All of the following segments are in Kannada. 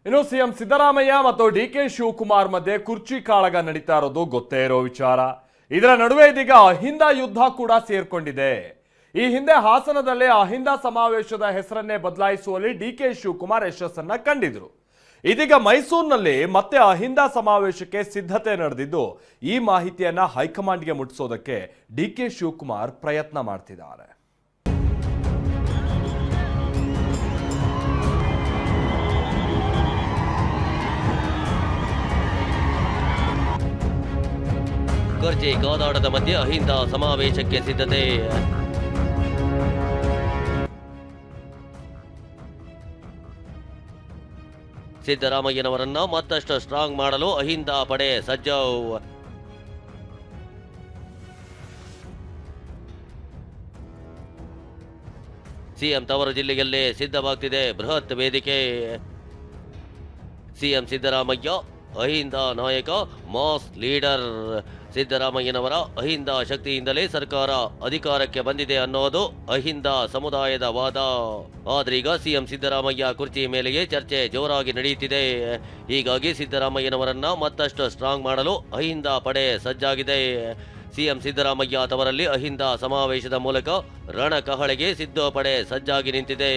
ಇನ್ನು ಸಿಎಂ ಸಿದ್ದರಾಮಯ್ಯ ಮತ್ತು ಡಿಕೆ ಶಿವಕುಮಾರ್ ಮಧ್ಯೆ ಕುರ್ಚಿ ಕಾಳಗ ನಡೀತಾ ಇರೋದು ಗೊತ್ತೇ ಇರೋ ವಿಚಾರ. ಇದರ ನಡುವೆ ಇದೀಗ ಅಹಿಂದ ಯುದ್ಧ ಕೂಡ ಸೇರ್ಕೊಂಡಿದೆ. ಈ ಹಿಂದೆ ಹಾಸನದಲ್ಲೇ ಅಹಿಂದ ಸಮಾವೇಶದ ಹೆಸರನ್ನೇ ಬದಲಾಯಿಸುವಲ್ಲಿ ಡಿಕೆ ಶಿವಕುಮಾರ್ ಯಶಸ್ಸನ್ನ ಕಂಡಿದ್ರು. ಇದೀಗ ಮೈಸೂರಿನಲ್ಲಿ ಮತ್ತೆ ಅಹಿಂದ ಸಮಾವೇಶಕ್ಕೆ ಸಿದ್ಧತೆ ನಡೆದಿದ್ದು, ಈ ಮಾಹಿತಿಯನ್ನ ಹೈಕಮಾಂಡ್ಗೆ ಮುಟ್ಟಿಸೋದಕ್ಕೆ ಡಿಕೆ ಶಿವಕುಮಾರ್ ಪ್ರಯತ್ನ ಮಾಡ್ತಿದ್ದಾರೆ. ಕುರ್ಚಿ ಕಾದಾಟದ ಮಧ್ಯೆ ಅಹಿಂದ ಸಮಾವೇಶಕ್ಕೆ ಸಿದ್ಧತೆ. ಸಿದ್ದರಾಮಯ್ಯನವರನ್ನ ಮತ್ತಷ್ಟು ಸ್ಟ್ರಾಂಗ್ ಮಾಡಲು ಅಹಿಂದ ಪಡೆ ಸಜ್ಜು. ಸಿಎಂ ತವರು ಜಿಲ್ಲೆಯಲ್ಲೇ ಸಿದ್ಧವಾಗ್ತಿದೆ ಬೃಹತ್ ವೇದಿಕೆ. ಸಿಎಂ ಸಿದ್ದರಾಮಯ್ಯ ಅಹಿಂದ ನಾಯಕ, ಮಾಸ್ ಲೀಡರ್. ಸಿದ್ದರಾಮಯ್ಯನವರ ಅಹಿಂದ ಶಕ್ತಿಯಿಂದಲೇ ಸರ್ಕಾರ ಅಧಿಕಾರಕ್ಕೆ ಬಂದಿದೆ ಅನ್ನೋದು ಅಹಿಂದ ಸಮುದಾಯದ ವಾದ. ಆದ್ರೀಗ ಸಿಎಂ ಸಿದ್ದರಾಮಯ್ಯ ಕುರ್ಚಿ ಮೇಲೆಯೇ ಚರ್ಚೆ ಜೋರಾಗಿ ನಡೆಯುತ್ತಿದೆ. ಹೀಗಾಗಿ ಸಿದ್ದರಾಮಯ್ಯನವರನ್ನ ಮತ್ತಷ್ಟು ಸ್ಟ್ರಾಂಗ್ ಮಾಡಲು ಅಹಿಂದ ಪಡೆ ಸಜ್ಜಾಗಿದೆ. ಸಿಎಂ ಸಿದ್ದರಾಮಯ್ಯ ತವರಲ್ಲಿ ಅಹಿಂದ ಸಮಾವೇಶದ ಮೂಲಕ ರಣಕಹಳೆಗೆ ಸಿದ್ದು ಪಡೆ ಸಜ್ಜಾಗಿ ನಿಂತಿದೆ.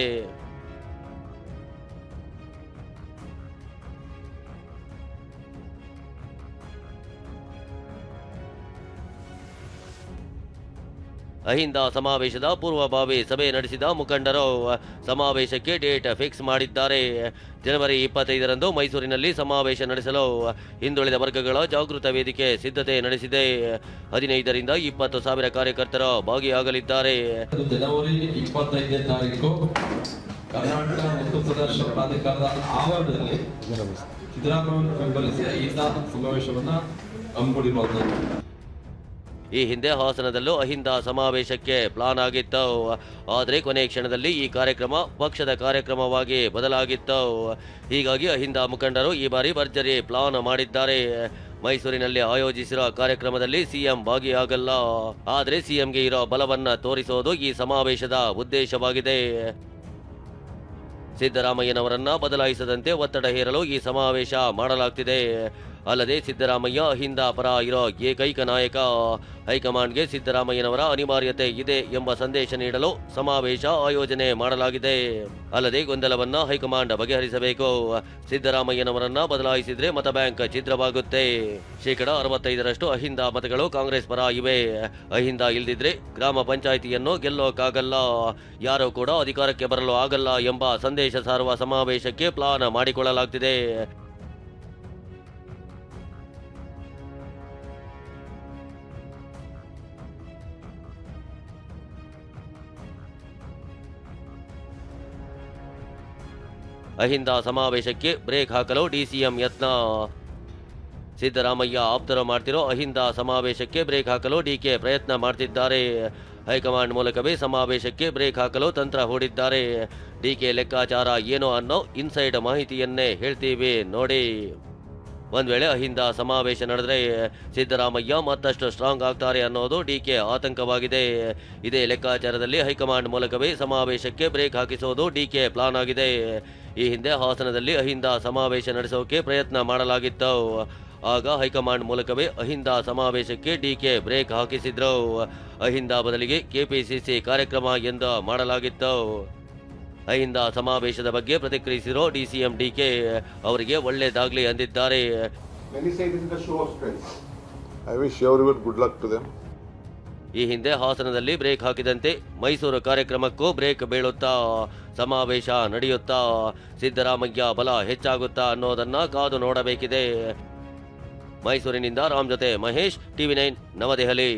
ಅಹಿಂದ ಸಮಾವೇಶದ ಪೂರ್ವಭಾವಿ ಸಭೆ ನಡೆಸಿದ ಮುಖಂಡರು ಸಮಾವೇಶಕ್ಕೆ ಡೇಟ್ ಫಿಕ್ಸ್ ಮಾಡಿದ್ದಾರೆ. ಜನವರಿ 25ರಂದು ಮೈಸೂರಿನಲ್ಲಿ ಸಮಾವೇಶ ನಡೆಸಲು ಹಿಂದುಳಿದ ವರ್ಗಗಳ ಜಾಗೃತ ವೇದಿಕೆ ಸಿದ್ಧತೆ ನಡೆಸಿದೆ. 15ರಿಂದ 20 ಸಾವಿರ ಕಾರ್ಯಕರ್ತರು ಭಾಗಿಯಾಗಲಿದ್ದಾರೆ. ಜನವರಿ 25ನೇ ತಾರೀಕು ಕರ್ನಾಟಕ ಮತ್ತು ಪ್ರದೇಶ ಪ್ರಾಧಿಕಾರದ ಆವರಣದಲ್ಲಿ ಸಿದ್ದರಾಮಯ್ಯ ಬೆಂಬಲಿಸಿ ಅಹಿಂದ ಸಮಾವೇಶವನ್ನು ಹಮ್ಮಿಕೊಂಡಿರುವುದು. ಈ ಹಿಂದೆ ಹಾಸನದಲ್ಲೂ ಅಹಿಂದ ಸಮಾವೇಶಕ್ಕೆ ಪ್ಲಾನ್ ಆಗಿತ್ತು. ಆದರೆ ಕೊನೆ ಕ್ಷಣದಲ್ಲಿ ಈ ಕಾರ್ಯಕ್ರಮ ಪಕ್ಷದ ಕಾರ್ಯಕ್ರಮವಾಗಿ ಬದಲಾಗಿತ್ತು. ಹೀಗಾಗಿ ಅಹಿಂದ ಮುಖಂಡರು ಈ ಬಾರಿ ಭರ್ಜರಿ ಪ್ಲಾನ್ ಮಾಡಿದ್ದಾರೆ. ಮೈಸೂರಿನಲ್ಲಿ ಆಯೋಜಿಸಿರುವ ಕಾರ್ಯಕ್ರಮದಲ್ಲಿ ಸಿಎಂ ಭಾಗಿಯಾಗಲ್ಲ. ಆದರೆ ಸಿಎಂಗೆ ಇರೋ ಬಲವನ್ನ ತೋರಿಸೋದು ಈ ಸಮಾವೇಶದ ಉದ್ದೇಶವಾಗಿದೆ. ಸಿದ್ದರಾಮಯ್ಯನವರನ್ನ ಬದಲಾಯಿಸದಂತೆ ಒತ್ತಡ ಹೇರಲು ಈ ಸಮಾವೇಶ ಮಾಡಲಾಗ್ತಿದೆ. ಅಲ್ಲದೆ ಸಿದ್ದರಾಮಯ್ಯ ಅಹಿಂದ ಪರ ಇರೋ ಏಕೈಕ ನಾಯಕ. ಹೈಕಮಾಂಡ್ಗೆ ಸಿದ್ದರಾಮಯ್ಯನವರ ಅನಿವಾರ್ಯತೆ ಇದೆ ಎಂಬ ಸಂದೇಶ ನೀಡಲು ಸಮಾವೇಶ ಆಯೋಜನೆ ಮಾಡಲಾಗಿದೆ. ಅಲ್ಲದೆ ಗೊಂದಲವನ್ನ ಹೈಕಮಾಂಡ್ ಬಗೆಹರಿಸಬೇಕು. ಸಿದ್ದರಾಮಯ್ಯನವರನ್ನ ಬದಲಾಯಿಸಿದ್ರೆ ಮತ ಬ್ಯಾಂಕ್ ಛಿದ್ರವಾಗುತ್ತೆ. 65% ಅಹಿಂದ ಮತಗಳು ಕಾಂಗ್ರೆಸ್ ಪರ ಇವೆ. ಅಹಿಂದ ಇಲ್ದಿದ್ರೆ ಗ್ರಾಮ ಪಂಚಾಯಿತಿಯನ್ನು ಗೆಲ್ಲೋಕ್ಕಾಗಲ್ಲ, ಯಾರೂ ಕೂಡ ಅಧಿಕಾರಕ್ಕೆ ಬರಲು ಆಗಲ್ಲ ಎಂಬ ಸಂದೇಶ ಸಾರುವ ಸಮಾವೇಶಕ್ಕೆ ಪ್ಲಾನ್ ಮಾಡಿಕೊಳ್ಳಲಾಗ್ತಿದೆ. ಅಹಿಂದ ಸಮಾವೇಶಕ್ಕೆ ಬ್ರೇಕ್ ಹಾಕಲು ಡಿಸಿಎಂ ಯತ್ನ. ಸಿದ್ದರಾಮಯ್ಯ ಆಪ್ತರು ಮಾಡ್ತಿರೋ ಅಹಿಂದ ಸಮಾವೇಶಕ್ಕೆ ಬ್ರೇಕ್ ಹಾಕಲು ಡಿಕೆ ಪ್ರಯತ್ನ ಮಾಡ್ತಿದ್ದಾರೆ. ಹೈಕಮಾಂಡ್ ಮೂಲಕವೇ ಸಮಾವೇಶಕ್ಕೆ ಬ್ರೇಕ್ ಹಾಕಲು ತಂತ್ರ ಹೂಡಿದ್ದಾರೆ. ಡಿಕೆ ಲೆಕ್ಕಾಚಾರ ಏನೋ ಅನ್ನೋ ಇನ್ಸೈಡ್ ಮಾಹಿತಿಯನ್ನೇ ಹೇಳ್ತೀವಿ ನೋಡಿ. ಒಂದ್ ವೇಳೆ ಅಹಿಂದ ಸಮಾವೇಶ ನಡೆದ್ರೆ ಸಿದ್ದರಾಮಯ್ಯ ಮತ್ತಷ್ಟು ಸ್ಟ್ರಾಂಗ್ ಆಗ್ತಾರೆ ಅನ್ನೋದು ಡಿಕೆ ಆತಂಕವಾಗಿದೆ. ಇದೇ ಲೆಕ್ಕಾಚಾರದಲ್ಲಿ ಹೈಕಮಾಂಡ್ ಮೂಲಕವೇ ಸಮಾವೇಶಕ್ಕೆ ಬ್ರೇಕ್ ಹಾಕಿಸೋದು ಡಿಕೆ ಪ್ಲಾನ್ ಆಗಿದೆ. ಈ ಹಿಂದೆ ಹಾಸನದಲ್ಲಿ ಅಹಿಂದ ಸಮಾವೇಶ ನಡೆಸೋಕೆ ಪ್ರಯತ್ನ ಮಾಡಲಾಗಿತ್ತು. ಆಗ ಹೈಕಮಾಂಡ್ ಮೂಲಕವೇ ಅಹಿಂದ ಸಮಾವೇಶಕ್ಕೆ ಡಿಕೆ ಬ್ರೇಕ್ ಹಾಕಿಸಿದ್ರು. ಅಹಿಂದ ಬದಲಿಗೆ ಕೆಪಿಸಿಸಿ ಕಾರ್ಯಕ್ರಮ ಎಂದು ಮಾಡಲಾಗಿತ್ತು. ಅಹಿಂದ ಸಮಾವೇಶದ ಬಗ್ಗೆ ಪ್ರತಿಕ್ರಿಯಿಸಿರೋ ಡಿಸಿಎಂ ಡಿಕೆ ಅವರಿಗೆ ಒಳ್ಳೆಯದಾಗ್ಲಿ ಅಂದಿದ್ದಾರೆ. ಈ ಹಿಂದೆ ಹಾಸನದಲ್ಲಿ ಬ್ರೇಕ್ ಹಾಕಿದಂತೆ ಮೈಸೂರು ಕಾರ್ಯಕ್ರಮಕ್ಕೂ ಬ್ರೇಕ್ ಬೀಳುತ್ತಾ, ಸಮಾವೇಶ ನಡೆಯುತ್ತಾ, ಸಿದ್ದರಾಮಯ್ಯ ಬಲ ಹೆಚ್ಚಾಗುತ್ತಾ ಅನ್ನೋದನ್ನ ಕಾದು ನೋಡಬೇಕಿದೆ. ಮೈಸೂರಿನಿಂದ ರಾಮ್ ಜೊತೆ ಮಹೇಶ್, ಟಿವಿ9 ನವದೆಹಲಿ.